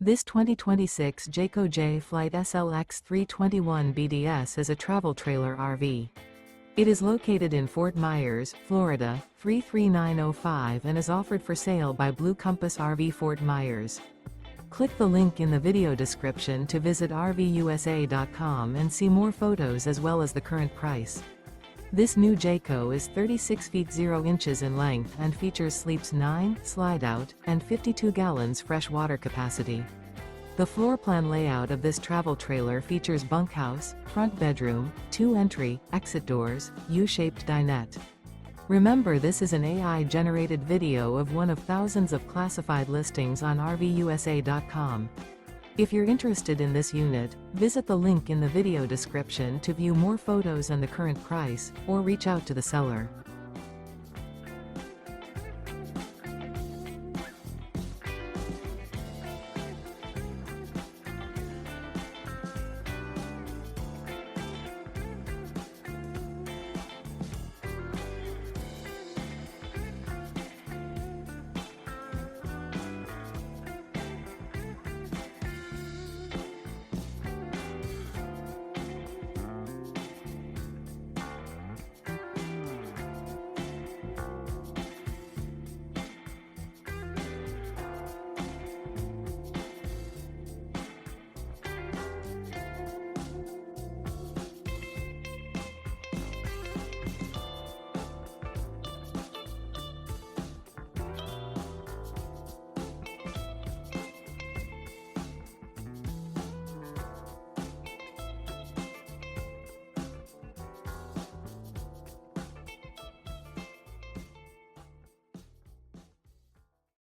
This 2026 Jayco Jay Flight SLX 321 BDS is a travel trailer RV. It is located in Fort Myers, Florida, 33905 and is offered for sale by Blue Compass RV Fort Myers. Click the link in the video description to visit RVUSA.com and see more photos as well as the current price. This new Jayco is 36 feet 0 inches in length and features sleeps 9, slide-out, and 52 gallons fresh water capacity. The floor plan layout of this travel trailer features bunkhouse, front bedroom, 2 entry, exit doors, U-shaped dinette. Remember, this is an AI-generated video of one of thousands of classified listings on RVUSA.com. If you're interested in this unit, visit the link in the video description to view more photos and the current price, or reach out to the seller.